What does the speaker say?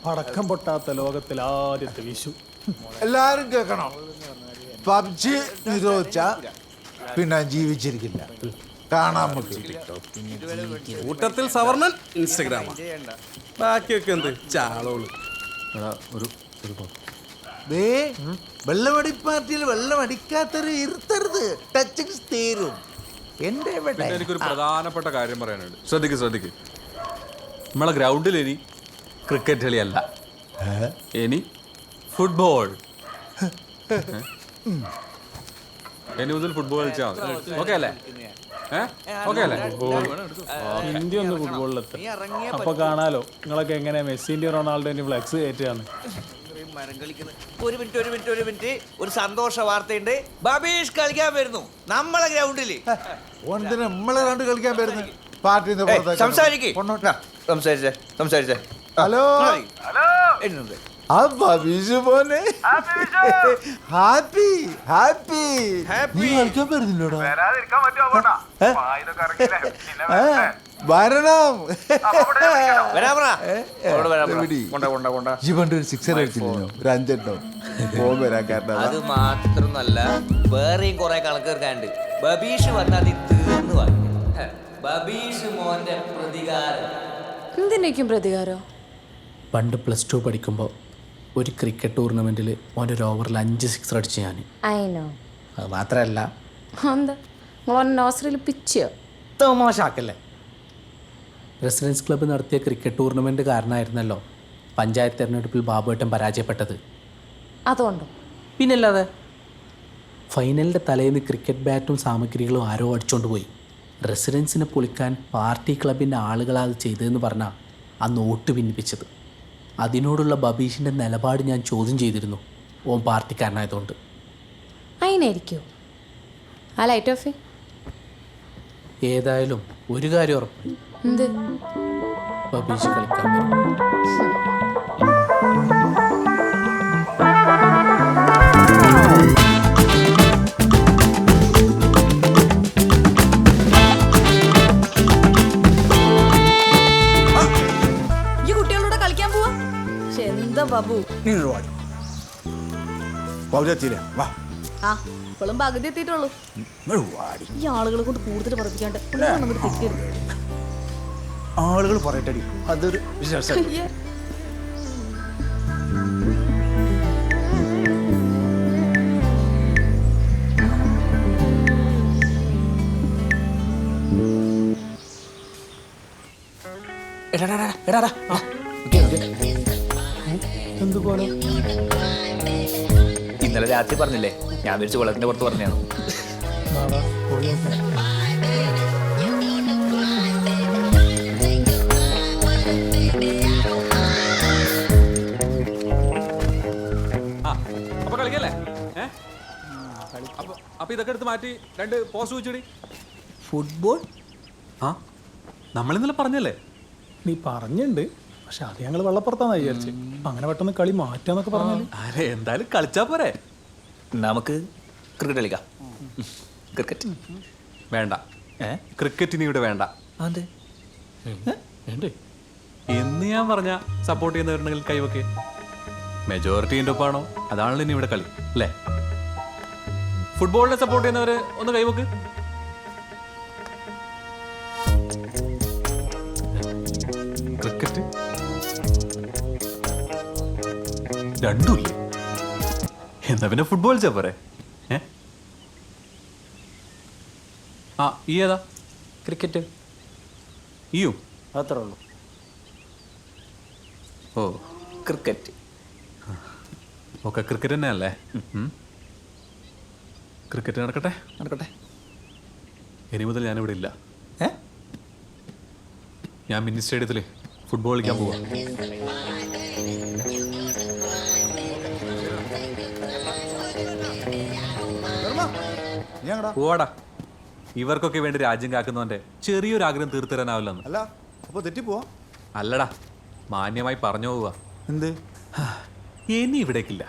പടക്കം പൊട്ടാത്ത ലോകത്തിൽ ആദ്യത്തെ വിഷു. എല്ലാരും കേൾക്കണം, പബ്ജി നിരോധിച്ച പിന്നെ ജീവിച്ചിരിക്കില്ല. കാണാൻ കൂട്ടത്തിൽ സവർണൻ ഇൻസ്റ്റഗ്രാം, ബാക്കിയൊക്കെ എന്ത് ചാളോള്. വെള്ളമടി പാർട്ടിയിൽ വെള്ളമടിക്കാത്തൊരു ഇരുത്തരുത്. ടച്ചിങ് തീരും. എന്റെ എനിക്കൊരു പ്രധാനപ്പെട്ട കാര്യം പറയാനുണ്ട്. ശ്രദ്ധിക്ക്. നമ്മളെ ഗ്രൗണ്ടിൽ ഇനി ക്രിക്കറ്റ് കളിയല്ല, ഇനി ഫുട്ബോൾ. ഇനി മുതൽ ഫുട്ബോൾ കളിച്ചാൽ മതി. ഓക്കെ അല്ലേ? ഇന്ത്യ ഒന്ന് ഫുട്ബോളിലെത്തും. അപ്പൊ കാണാലോ നിങ്ങളൊക്കെ എങ്ങനെ മെസ്സിന്റെ റൊണാൾഡോന്റെ ഫ്ലെക്സ് കയറ്റുകയാണ്. ഒരു മിനിറ്റ്, ഒരു സന്തോഷ വാർത്തയുണ്ട്. ബബീഷ് കളിക്കാൻ വരുന്നു നമ്മളെ ഗ്രൗണ്ടില്. നമ്മളെ കണ്ട് കളിക്കാൻ വരുന്നു. പാർട്ടി സംസാരിച്ചേ. ഹലോ, ഹാപ്പി കളിക്കാൻ വരുന്നില്ലോടാ. വരണം. ജീവന്റെ ഒരു സിക്സർ അടിച്ചില്ലോ, ഒരു 5 എണ്ണം വരാൻ കാരണം. അത് മാത്രമല്ല, വേറെയും കുറെ കണക്കെടുക്കാണ്ട്. ബബീഷ് വന്നാൽ തീർന്നു വാങ്ങി. ബബീഷ് മോന്റെ പ്രതികാരം. എന്തിനേക്കും പ്രതികാരം? പണ്ട് +2 പഠിക്കുമ്പോൾ ഒരു ക്രിക്കറ്റ് ടൂർണമെന്റിൽ ഓൻ്റെ ഒരു ഓവറിൽ 5 സിക്സർ അടിച്ചു ഞാൻ. അത് മാത്രമല്ല, എന്താ നോസറിൽ പിച്ചോ? തമാശാക്കല്ലേ. റെസിഡൻസ് ക്ലബ്ബ് നടത്തിയ ക്രിക്കറ്റ് ടൂർണമെന്റ് കാരണമായിരുന്നല്ലോ പഞ്ചായത്ത് തെരഞ്ഞെടുപ്പിൽ ബാബുവേട്ടൻ പരാജയപ്പെട്ടത്. അതുകൊണ്ടോ? പിന്നല്ലാതെ. ഫൈനലിൻ്റെ തലേന്ന് ക്രിക്കറ്റ് ബാറ്റും സാമഗ്രികളും ആരോ അടിച്ചുകൊണ്ട് പോയി. റെസിഡൻസിനെ പൊളിക്കാൻ പാർട്ടി ക്ലബിൻ്റെ ആളുകളാണ് അത് ചെയ്തതെന്ന് പറഞ്ഞാൽ ആ നോട്ട് ഭിന്നിപ്പിച്ചത്. അതിനോടുള്ള ബബീഷിൻ്റെ നിലപാട് ഞാൻ ചോദ്യം ചെയ്തിരുന്നു, ഓൻ പാർട്ടിക്കാരനായതുകൊണ്ട്. അതിനായിരിക്കുമോ ആ ലൈറ്റ് ഓഫ്? ഏതായാലും ഒരു കാര്യം ഉറപ്പ്, എന്ത്? ബബീഷ് കളിക്കാൻ വരും. ബാബു ഇപ്പോഴും പകുതി എത്തിയിട്ടുള്ളൂ. ഈ ആളുകളെ കൊണ്ട് കൂടുതൽ പറപ്പിക്കാണ്ട് ആളുകൾ പറയട്ടെ, അതൊരു വിശ്വാസം. എന്തുപോലെ? ഇന്നലെ രാത്രി പറഞ്ഞില്ലേ, ഞാൻ വിളിച്ച് വെള്ളത്തിന്റെ പുറത്ത് പറഞ്ഞാണ്. അപ്പൊ കളിക്കല്ലേ? അപ്പൊ ഇതൊക്കെ എടുത്ത് മാറ്റി 2 പോസ്റ്റ് വെച്ചിടി. ഫുട്ബോൾ നമ്മളിന്നലെ പറഞ്ഞല്ലേ? നീ പറഞ്ഞിട്ടുണ്ട്, പക്ഷെ അത് ഞങ്ങൾ വെള്ളപ്പുറത്താന്ന് വിചാരിച്ചു. അങ്ങനെ പെട്ടെന്ന് കളി മാറ്റാന്നൊക്കെ പറഞ്ഞാല്. അരെ എന്തായാലും കളിച്ചാ പോരെ. നമുക്ക് ക്രിക്കറ്റ് കളിക്കാം. ക്രിക്കറ്റ് വേണ്ട. ക്രിക്കറ്റ് ഇനി ഇവിടെ വേണ്ട. അതെ എന്ന് ഞാൻ പറഞ്ഞ സപ്പോർട്ട് ചെയ്യുന്നവരുണ്ടെങ്കിൽ കൈവക്കെ. മെജോറിറ്റീൻ്റെ ഒപ്പാണോ അതാണല്ലോ ഇനി ഇവിടെ കളി അല്ലേ? ഫുട്ബോളിനെ സപ്പോർട്ട് ചെയ്യുന്നവര് ഒന്ന് കൈവക്ക്. ക്രിക്കറ്റ് രണ്ടുമില്ലേ? എന്നാ പിന്നെ ഫുട്ബോൾ പോരെ? ഈ ഏതാ? ക്രിക്കറ്റ്. ഈയും അത്രേ ഉള്ളൂ. ഓ ക്രിക്കറ്റ്. ഓക്കെ, ക്രിക്കറ്റ് തന്നെ അല്ലേ? ക്രിക്കറ്റ് നടക്കട്ടെ. ഇനി മുതൽ ഞാനിവിടെ ഇല്ല. ഞാൻ മിനി സ്റ്റേഡിയത്തിൽ ഫുട്ബോൾ കളിക്കാൻ പോവാ. പോവാടാ. ഇവർക്കൊക്കെ വേണ്ടി രാജ്യം കാക്കുന്നവന്റെ ചെറിയൊരു ആഗ്രഹം തീർത്തു തരാനാവില്ലെന്ന്. അല്ല, അപ്പൊ തെറ്റിപ്പോവാ? അല്ലടാ, മാന്യമായി പറഞ്ഞു പോവുക. എന്ത്? ഇനി ഇവിടേക്കില്ല.